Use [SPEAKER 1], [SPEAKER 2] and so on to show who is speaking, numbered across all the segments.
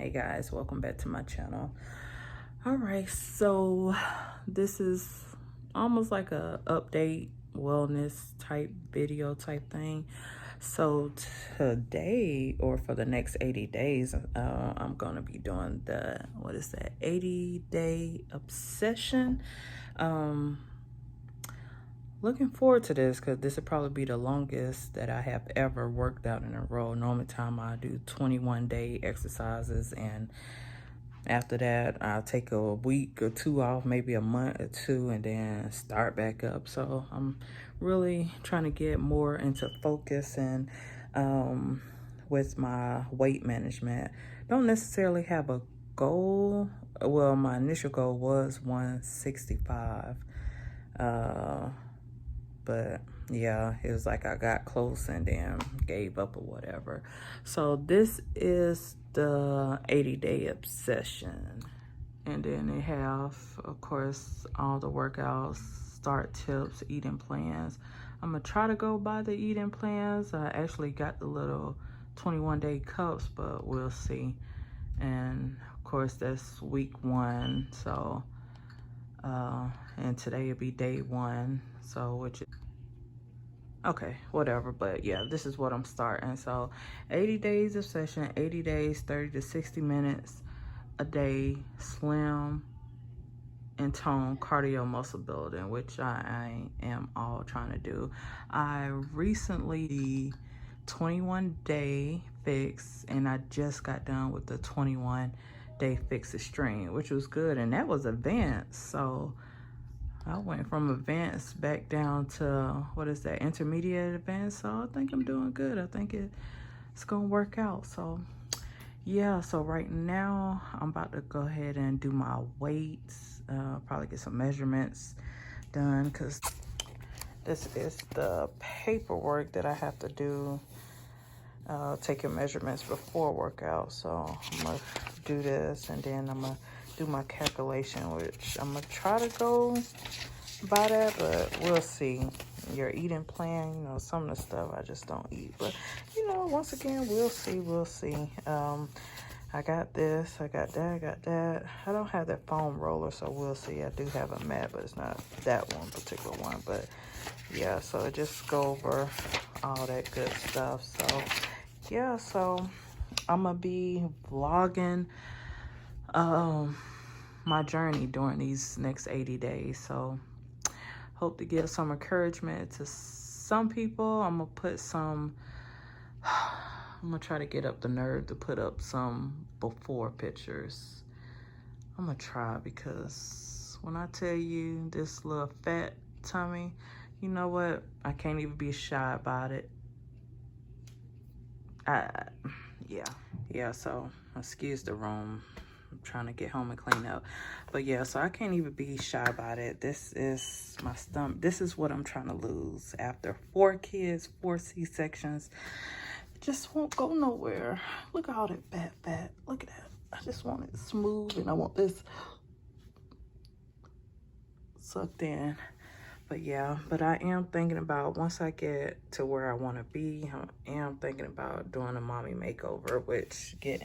[SPEAKER 1] Hey guys, welcome back to my channel. All right, so this is almost like a update wellness type video type thing. So today, or for the next 80 days, I'm gonna be doing the 80-day obsession. Looking forward to this because this will probably be the longest that I have ever worked out in a row. Normally time I do 21-day exercises, and after that I'll take a week or two off, maybe a month or two, and then start back up. So I'm really trying to get more into focus and with my weight management. Don't necessarily have a goal. Well, my initial goal was 165. But yeah, it was like I got close and then gave up or whatever. So this is the 80-day obsession. And then they have, of course, all the workouts, start tips, eating plans. I'm gonna try to go by the eating plans. I actually got the little 21-day cups, but we'll see. And of course, that's week 1. So, and today will be day 1. So, which, okay, whatever. But yeah, this is what I'm starting. So 80 days of session, 80 days, 30 to 60 minutes a day, slim and tone cardio muscle building, which I am all trying to do. I recently the 21-day fix, and I just got done with the 21-day fix extreme, which was good, and that was advanced. So I went from advanced back down to, intermediate advanced. So I think I'm doing good. I think it's gonna work out. So yeah, so right now I'm about to go ahead and do my weights, probably get some measurements done, because this is the paperwork that I have to do, take your measurements before workout. So I'm gonna do this, and then I'm gonna do my calculation, which I'm gonna try to go by that, but we'll see. Your eating plan, you know, some of the stuff I just don't eat, but you know, once again, we'll see. I got this, I got that, I got that. I don't have that foam roller, so we'll see. I do have a mat, but it's not that one particular one. But yeah, so just go over all that good stuff. So yeah, so I'm gonna be vlogging my journey during these next 80 days. So hope to give some encouragement to some people. I'm gonna try to get up the nerve to put up some before pictures. I'm gonna try, because when I tell you this little fat tummy, you know what? I can't even be shy about it. Yeah, so excuse the room. I'm trying to get home and clean up. But yeah, so I can't even be shy about it. This is my stomach. This is what I'm trying to lose after 4 kids, 4 C-sections. It just won't go nowhere. Look at all that fat. Look at that. I just want it smooth, and I want this sucked in. But yeah, but I am thinking about, once I get to where I want to be, I am thinking about doing a mommy makeover, which get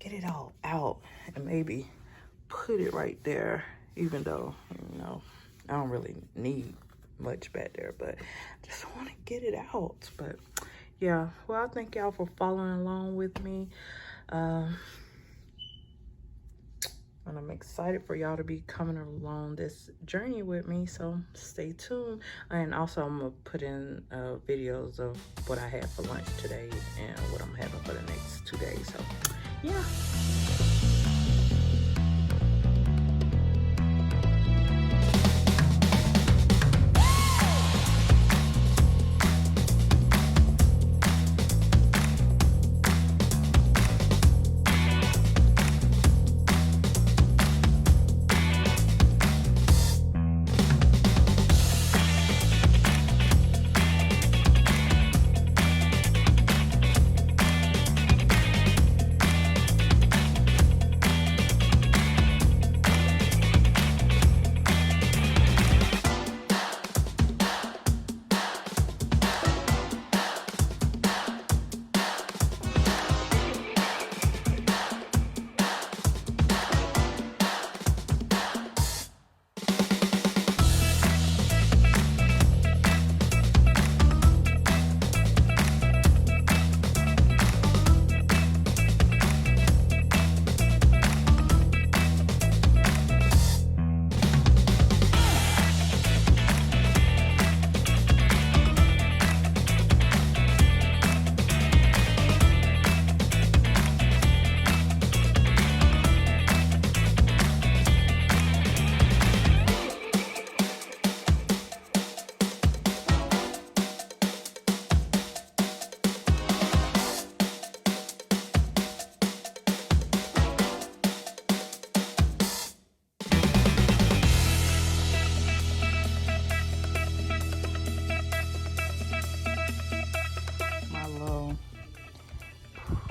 [SPEAKER 1] it all out, and maybe put it right there, even though, you know, I don't really need much back there, but I just want to get it out. But yeah, well, I thank y'all for following along with me, and I'm excited for y'all to be coming along this journey with me, so stay tuned. And also, I'm gonna put in videos of what I had for lunch today and what I'm having for the next 2 days. So yeah.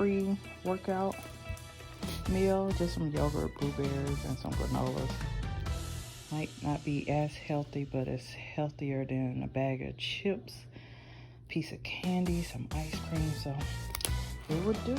[SPEAKER 1] pre-workout meal. Just some yogurt, blueberries, and some granolas. Might not be as healthy, but it's healthier than a bag of chips, piece of candy, some ice cream, so it would do.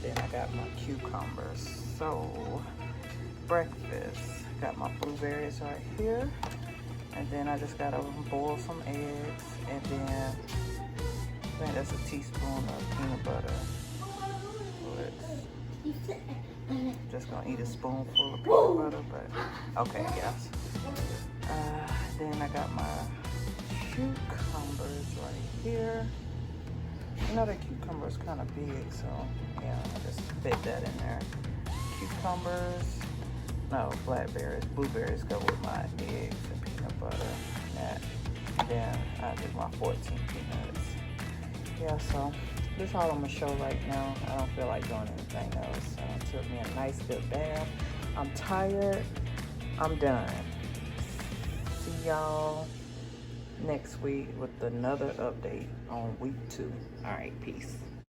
[SPEAKER 1] then I got my cucumbers. So breakfast, got my blueberries right here, and then I just gotta boil some eggs, and then I think that's a teaspoon of peanut butter. Just gonna eat a spoonful of peanut butter, but okay, yes. Then I got my cucumbers right here. You know that cucumber is kind of big, so yeah, I just fit that in there. Cucumbers, no, blackberries, blueberries go with my eggs and peanut butter. And then I did my 14 peanuts. Yeah, so this is all I'm gonna show right now. I don't feel like doing anything else. Took me a nice good bath. I'm tired. I'm done. See y'all next week with another update on week 2. All right, peace.